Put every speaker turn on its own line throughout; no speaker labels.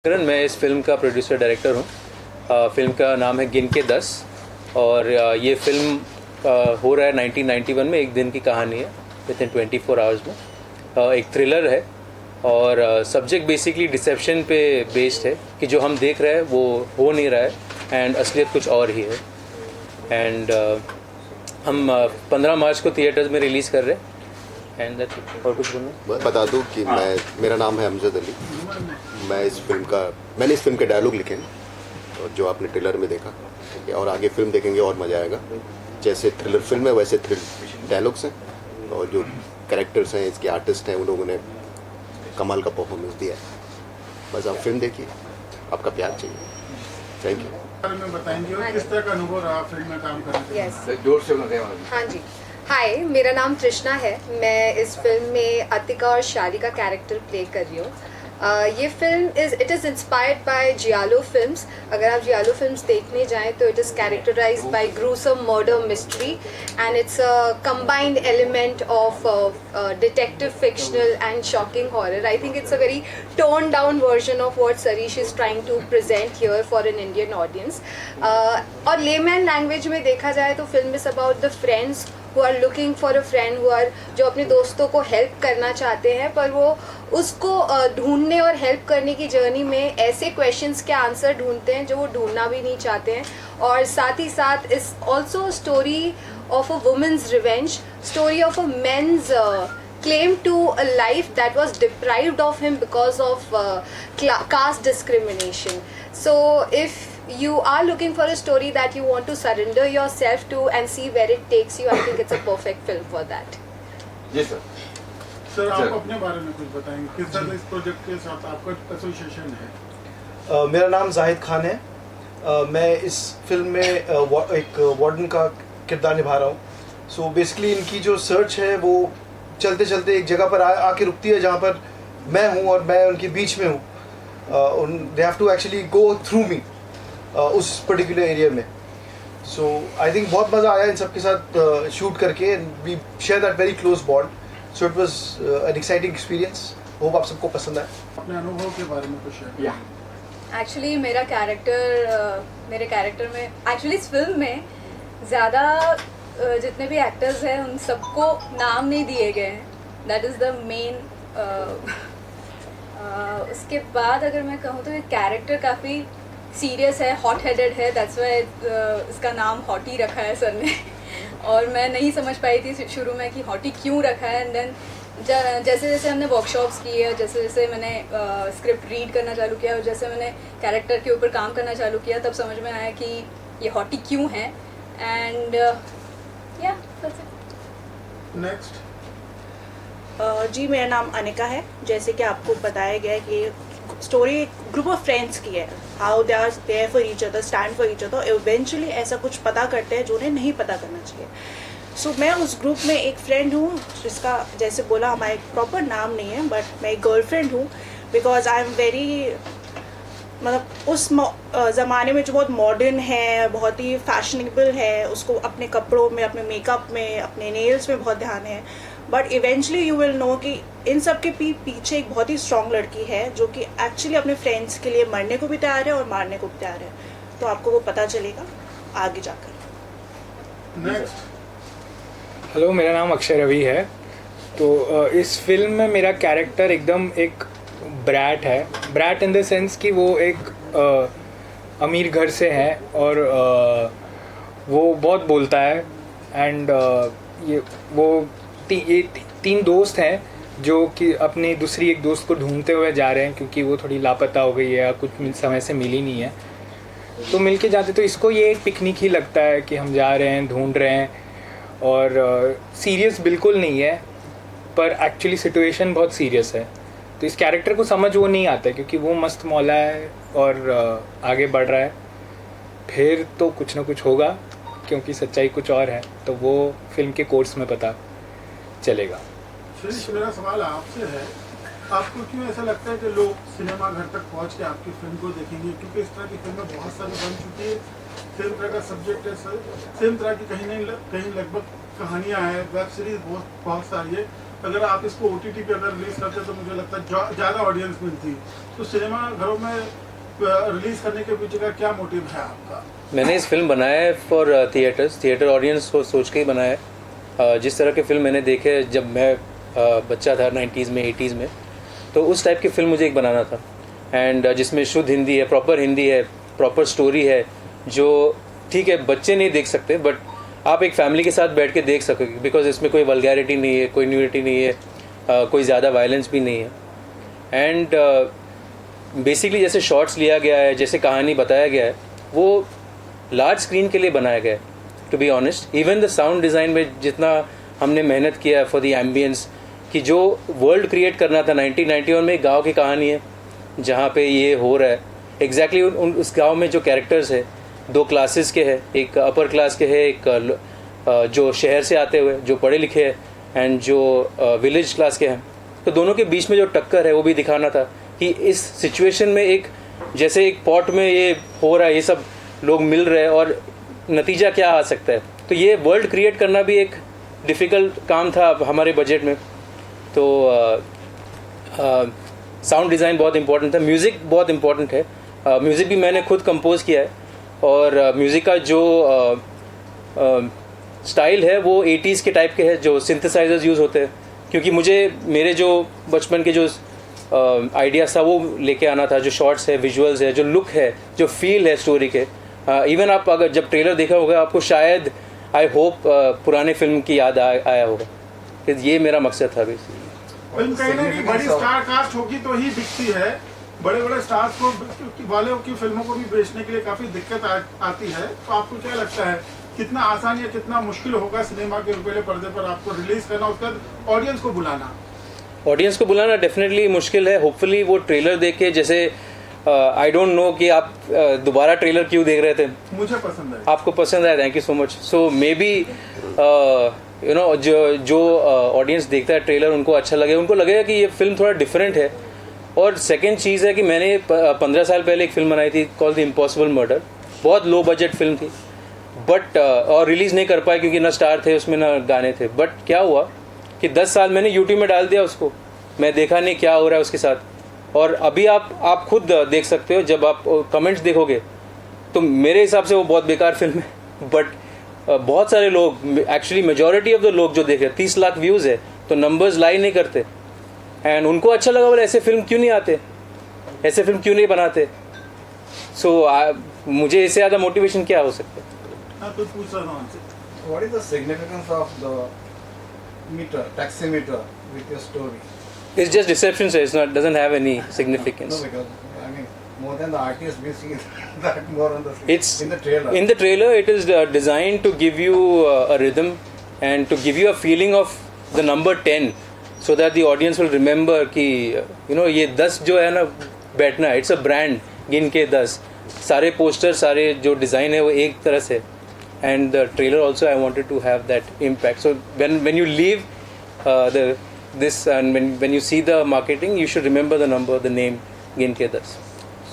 किरण, मैं इस फिल्म का प्रोड्यूसर डायरेक्टर हूँ। फिल्म का नाम है गिन के 10 और ये फिल्म हो रहा है 1991 में। एक दिन की कहानी है, विद इन 24 आवर्स में। एक थ्रिलर है और सब्जेक्ट बेसिकली डिसेप्शन पे बेस्ड है कि जो हम देख रहे हैं वो हो नहीं रहा है एंड असलियत कुछ और ही है। एंड हम 15 मार्च को थिएटर्स में रिलीज़ कर रहे हैं। एंड और कुछ बोलना
बता दूं कि मेरा नाम है अमजद अली। मैंने इस फिल्म के डायलॉग लिखे हैं और जो आपने ट्रेलर में देखा, ठीक है, और आगे फिल्म देखेंगे और मज़ा आएगा। जैसे थ्रिलर फिल्म है वैसे डायलॉग्स हैं और जो कैरेक्टर्स हैं, इसके आर्टिस्ट हैं, उन लोगों ने कमाल का परफॉर्मेंस दिया है। बस आप फिल्म देखिए, आपका प्यार चाहिए। Thank you.
में बताएंगे और किस तरह का अनुभव रहा फिल्म में काम करने का?
जोर से
हाँ जी, हाय, मेरा नाम तृष्णा है। मैं इस फिल्म में अतिका और शाली का कैरेक्टर प्ले कर रही हूँ। ये film it is inspired by giallo films. अगर आप जियालो फिल्म्स देखने जाएं तो it is characterized by gruesome murder mystery and it's a combined element of detective fictional and shocking horror. I think it's a very tone down version of what Sarish is trying to present here for an Indian audience. और layman language में देखा जाए तो film is about the friends who are looking for a friend, who are जो अपने दोस्तों को help करना चाहते हैं पर वो उसको ढूंढने और हेल्प करने की जर्नी में ऐसे क्वेश्चंस के आंसर ढूंढते हैं जो वो ढूंढना भी नहीं चाहते हैं। और साथ ही साथ इस also story of a women's revenge, story of a men's claim to a life that was deprived of him because of caste discrimination. So if you are looking for a story that you want to surrender yourself to and see where it takes you, I think it's a perfect film for that.
जी sir.
Sir, आप अपने बारे में कुछ बताएंगे, किस तरह इस प्रोजेक्ट के साथ आपका एसोसिएशन है?
मेरा नाम जाहिद खान है। मैं इस फिल्म में एक वार्डन का किरदार निभा रहा हूँ। सो बेसिकली इनकी जो सर्च है वो चलते चलते एक जगह पर आके रुकती है जहाँ पर मैं हूँ और मैं उनके बीच में हूँ। They have to actually go through me उस पर्टिकुलर एरिया में। सो आई थिंक बहुत मज़ा आया इन सब के साथ शूट करके। We share that very close bond. So it was an exciting experience. Hope आप सबको पसंद आए।
अपने अनुभव के बारे में कुछ शेयर।
एक्चुअली मेरे कैरेक्टर में एक्चुअली इस फिल्म में ज़्यादा जितने भी एक्टर्स हैं उन सबको नाम नहीं दिए गए हैं। That is the main. उसके बाद अगर मैं कहूँ तो ये कैरेक्टर काफ़ी सीरियस है, हॉट हेडेड है। दैट्स वाई इसका नाम हॉटी रखा है सर ने। और मैं नहीं समझ पाई थी शुरू में कि हॉटी क्यों रखा है। एंड देन जैसे जैसे हमने वर्कशॉप्स की है, जैसे जैसे मैंने स्क्रिप्ट रीड करना चालू किया और जैसे मैंने कैरेक्टर के ऊपर काम करना चालू किया तब समझ में आया कि ये हॉटी क्यों है। And Yeah, that's it.
Next.
जी, मेरा नाम अनिका है। जैसे कि आपको बताया गया है कि स्टोरी ग्रुप ऑफ फ्रेंड्स की है। How they are there for each other, stand for each other. Eventually ऐसा कुछ पता करते हैं जो उन्हें नहीं पता करना चाहिए। सो मैं उस ग्रुप में एक फ्रेंड हूँ जिसका, जैसे बोला, हमारा एक प्रॉपर नाम नहीं है, बट मैं एक गर्लफ्रेंड हूँ। बिकॉज आई एम वेरी, मतलब उस ज़माने में जो बहुत मॉडर्न है, बहुत ही फैशनेबल है, उसको अपने कपड़ों में, अपने मेकअप में, अपने नेल्स में बहुत ध्यान है। But eventually you will know कि इन सब के पीछे एक बहुत ही स्ट्रॉन्ग लड़की है जो कि एक्चुअली अपने फ्रेंड्स के लिए मरने को भी तैयार है और मारने को भी तैयार है। तो आपको वो पता चलेगा आगे जाकर।
नेक्स्ट।
हेलो, मेरा नाम अक्षय रवि है। तो इस फिल्म में मेरा कैरेक्टर एकदम एक ब्रैट है। ब्रैट इन द सेंस कि वो एक अमीर घर से है और वो बहुत बोलता है। एंड ये तीन दोस्त हैं जो कि अपनी दूसरी एक दोस्त को ढूंढते हुए जा रहे हैं क्योंकि वो थोड़ी लापता हो गई है या कुछ समय से मिली नहीं है। तो मिलके जाते, तो इसको ये एक पिकनिक ही लगता है कि हम जा रहे हैं, ढूंढ रहे हैं। और सीरियस बिल्कुल नहीं है, पर एक्चुअली सिचुएशन बहुत सीरियस है। तो इस कैरेक्टर को समझ वो नहीं आता क्योंकि वो मस्त मौला है और आगे बढ़ रहा है। फिर तो कुछ ना कुछ होगा क्योंकि सच्चाई कुछ और है, तो वो फिल्म के कोर्स में पता चलेगा।
सुरेश, मेरा सवाल आपसे है, आपको क्यों ऐसा लगता है कि लोग सिनेमा घर तक पहुंच के आपकी फिल्म को देखेंगे? क्योंकि इस तरह की फिल्में बहुत सारी बन चुकी है, सेम तरह का सब्जेक्ट है, सेम तरह की कहीं लगभग कहानियाँ हैं, वेब सीरीज बहुत सारी है, अगर आप इसको OTT पे अगर रिलीज करते तो मुझे लगता है ज़्यादा ऑडियंस मिलती। तो सिनेमा घरों में रिलीज करने के पीछे का क्या मोटिव है आपका?
मैंने इस फिल्म बनाया है फॉर थिएटर ऑडियंस को सोच के ही बनाया है। जिस तरह के फिल्म मैंने देखे जब मैं बच्चा था 90s में 80s में, तो उस टाइप की फिल्म मुझे एक बनाना था। एंड जिसमें शुद्ध हिंदी है, प्रॉपर हिंदी है, प्रॉपर स्टोरी है, जो ठीक है बच्चे नहीं देख सकते बट आप एक फैमिली के साथ बैठ के देख सकोगे, बिकॉज इसमें कोई वल्गैरिटी नहीं है, कोई न्यूडिटी नहीं है, कोई ज़्यादा वायलेंस भी नहीं है। एंड बेसिकली जैसे शॉर्ट्स लिया गया है, जैसे कहानी बताया गया है, वो लार्ज स्क्रीन के लिए बनाया गया है। To be honest, even the sound design में जितना हमने मेहनत किया है फॉर द एम्बियंस, कि जो वर्ल्ड क्रिएट करना था 1991 में, एक गाँव की कहानी है जहाँ पे ये हो रहा है। एग्जैक्टली उस गाँव में जो कैरेक्टर्स है 2 क्लासेस के हैं, एक अपर क्लास के है, एक जो शहर से आते हुए जो पढ़े लिखे हैं, एंड जो विलेज क्लास के हैं। तो दोनों के बीच में जो टक्कर है वो भी दिखाना था कि इस सिचुएशन में एक जैसे एक पॉट में ये हो रहा है, ये सब लोग मिल रहे हैं और नतीजा क्या आ सकता है। तो ये वर्ल्ड क्रिएट करना भी एक डिफ़िकल्ट काम था हमारे बजट में। तो साउंड डिज़ाइन बहुत इम्पोर्टेंट था, म्यूज़िक बहुत इम्पोर्टेंट है। म्यूज़िक भी मैंने खुद कंपोज किया है और म्यूज़िक का जो स्टाइल है वो 80s के टाइप के है, जो सिंथेसाइजर्स यूज़ होते हैं। क्योंकि मुझे मेरे जो बचपन के जो आइडियाज़ था वो लेके आना था, जो शॉर्ट्स है, विजुअल्स है, जो लुक है, जो फील है स्टोरी के। इवन आप अगर जब ट्रेलर देखा होगा आपको शायद आई होप पुराने फिल्म की याद आया होगा। ये मेरा मकसद था बेसिकली।
फिल्म कहीं ना कहीं बड़ी स्टार कास्ट होगी तो ही बिकती है। बड़े बड़े स्टार्स को वालों की फिल्मों को भी बेचने के लिए काफ़ी दिक्कत आती है। तो आपको क्या लगता है कितना आसान या कितना मुश्किल होगा सिनेमा के पहले पर्दे पर आपको रिलीज करना, उसके बाद ऑडियंस को बुलाना?
ऑडियंस को बुलाना डेफिनेटली मुश्किल है। होपफुली वो ट्रेलर देख के, जैसे आई डोंट नो कि आप दोबारा ट्रेलर क्यों देख रहे थे,
मुझे पसंद है।
आपको पसंद आया, thank you so much. So may be you know जो ऑडियंस देखता है ट्रेलर उनको अच्छा लगे, उनको लगेगा कि ये फिल्म थोड़ा डिफरेंट है। और सेकेंड चीज़ है कि मैंने 15 साल पहले एक फिल्म बनाई थी कॉल्ड द इम्पॉसिबल मर्डर। बहुत लो बजट फिल्म थी बट और रिलीज़ नहीं कर पाए क्योंकि ना स्टार थे उसमें ना गाने थे। बट क्या हुआ कि 10 साल मैंने यूट्यूब में डाल दिया उसको, मैं देखा नहीं क्या हो रहा है उसके साथ। और अभी आप खुद देख सकते हो, जब आप कमेंट्स देखोगे तो मेरे हिसाब से वो बहुत बेकार फिल्म है। बट बहुत सारे लोग, एक्चुअली मेजॉरिटी ऑफ द लोग जो देखे, 30 लाख व्यूज़ है, तो नंबर्स लाई नहीं करते एंड उनको अच्छा लगा, बोले ऐसे फिल्म क्यों नहीं आते, ऐसे फिल्म क्यों नहीं बनाते। सो मुझे इससे ज़्यादा मोटिवेशन क्या हो सकता है।
What is the significance of the meter, taximeter with your story?
It's just deception, so it's not, doesn't have any significance.
No, because I mean, more than the artist, we see that more on the
It's
in the trailer.
In the trailer, it is designed to give you a rhythm and to give you a feeling of the number 10, so that the audience will remember कि you know ये 10 जो है ना बैठना, it's a brand, गिन के 10 सारे poster, सारे जो डिज़ाइन है वो एक तरह से। And the trailer also I wanted to have that impact. So when you leave this and when you see the marketing, you should remember the number, the name, गिन के 10।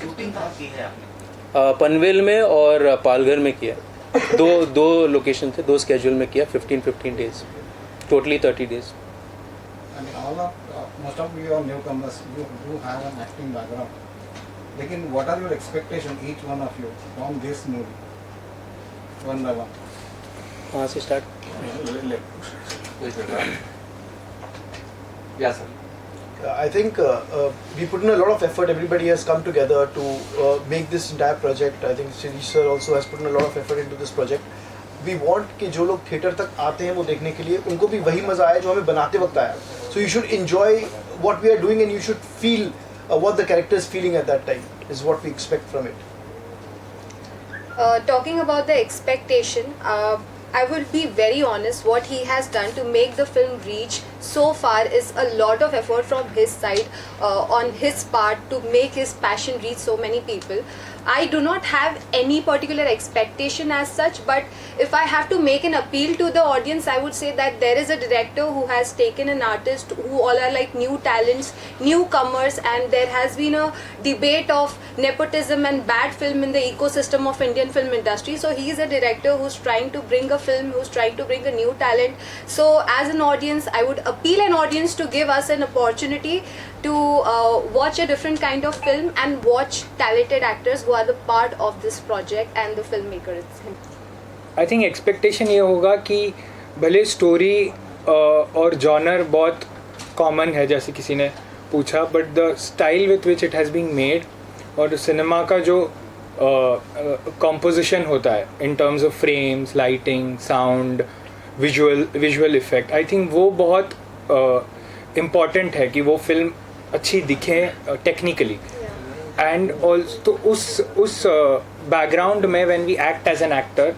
शूटिंग कहाँ की है आपने?
पनवेल में और पालघर में किया। दो लोकेशन थे, 2 स्केड्यूल में किया, 15 days, totally 30 days।
I mean, most of you are newcomers. You do have an acting background. लेकिन what are your expectations, each one of you, from this movie? One by one.
कहाँ से start?
Yeah, sir.
I think we put in a lot of effort. Everybody has come together to make this entire project. I think Shirish sir also has put in a lot of effort into this project. We want कि जो लोग theatre तक आते हैं वो देखने के लिए उनको भी वही मज़ा आए जो हमें बनाते वक्त आया. So you should enjoy what we are doing and you should feel what the character is feeling at that time is what we expect from it.
Talking about the expectation, I will be very honest, what he has done to make the film reach so far is a lot of effort from his side, on his part, to make his passion reach so many people. I do not have any particular expectation as such, but if I have to make an appeal to the audience, I would say that there is a director who has taken an artist who all are like new talents, newcomers, and there has been a debate of nepotism and bad film in the ecosystem of Indian film industry. So he is a director who's trying to bring a film, who's trying to bring a new talent. So as an audience, I would appeal an audience to give us an opportunity to watch a different kind of film and watch talented actors who are the part of this project and the filmmaker itself.
I think expectation ये होगा कि भले story और genre बहुत common है जैसे किसी ने पूछा, but the style with which it has been made और सिनेमा का जो कॉम्पोजिशन होता है in terms of frames, lighting, sound, visual effect, I think वो बहुत इम्पॉर्टेंट है कि वो फिल्म अच्छी दिखे टेक्निकली. एंड ऑल्सो उस बैकग्राउंड में when we act as an actor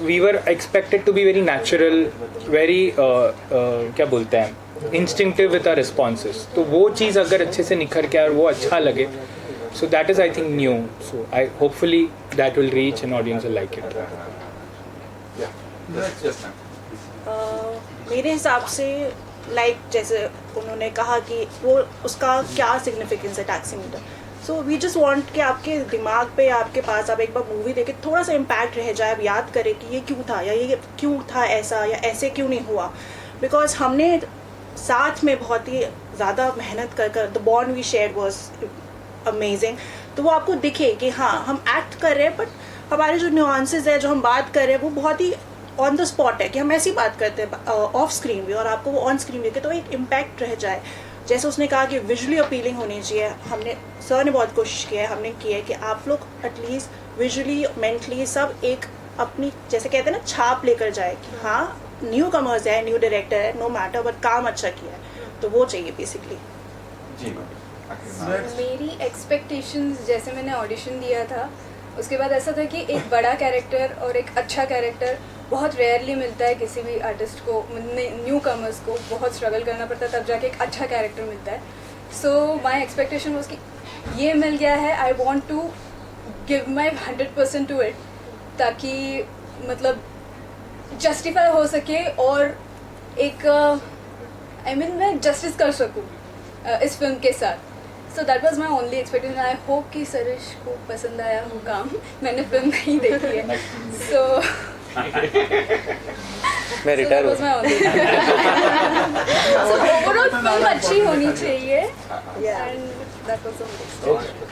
we were expected to be very natural, very क्या बोलते हैं, इंस्टिंक्टिव विद आवर रिस्पॉन्सेस. तो वो चीज़ अगर अच्छे से निखर के और वो अच्छा लगे, so that is I think new. So I hopefully that will reach and audience will like it.
मेरे हिसाब से जैसे उन्होंने कहा कि वो उसका क्या सिग्निफिकेंस है taximeter. So we just want कि आपके दिमाग पे, आपके पास आप एक बार मूवी देखे थोड़ा सा इम्पैक्ट रह जाए, आप याद करें कि ये क्यों था या ये क्यों था ऐसा या ऐसे क्यों नहीं हुआ. बिकॉज हमने साथ में बहुत ही ज़्यादा मेहनत कर the bond we share was amazing. तो वो आपको दिखे कि हाँ हम एक्ट कर रहे हैं, बट हमारे जो न्यूआंसेस है, जो हम बात कर रहे हैं, वो बहुत ही ऑन द स्पॉट है कि हम ऐसी बात करते हैं ऑफ स्क्रीन भी, और आपको वो ऑन स्क्रीन देखे तो एक इम्पैक्ट रह जाए. जैसे उसने कहा कि विजुअली अपीलिंग होनी चाहिए, हमने सर ने बहुत कोशिश किया है, हमने किया है कि आप लोग एटलीस्ट विजुअली, मेंटली सब एक अपनी जैसे कहते हैं ना छाप लेकर जाए कि हाँ न्यू कमर्स है, न्यू डायरेक्टर है, नो मैटर, बट काम अच्छा किया है. तो वो चाहिए बेसिकली.
मेरी एक्सपेक्टेशंस, जैसे मैंने ऑडिशन दिया था उसके बाद ऐसा था कि एक बड़ा कैरेक्टर और एक अच्छा कैरेक्टर बहुत रेयरली मिलता है किसी भी आर्टिस्ट को, न्यू कमर्स को बहुत स्ट्रगल करना पड़ता है तब जाके एक अच्छा कैरेक्टर मिलता है. सो माई एक्सपेक्टेशन वॉज कि ये मिल गया है, I want to give my 100% to it, ताकि मतलब जस्टिफाई हो सके और एक मैं जस्टिस कर सकूँ इस फिल्म के साथ. So that was my only expectation. I hope कि सरिश को पसंद आया हो काम. मैंने फिल्म नहीं देखी है, सो
मैं रिटायर हूँ.
ओवरऑल फिल्म अच्छी होनी चाहिए एंड दैट वाज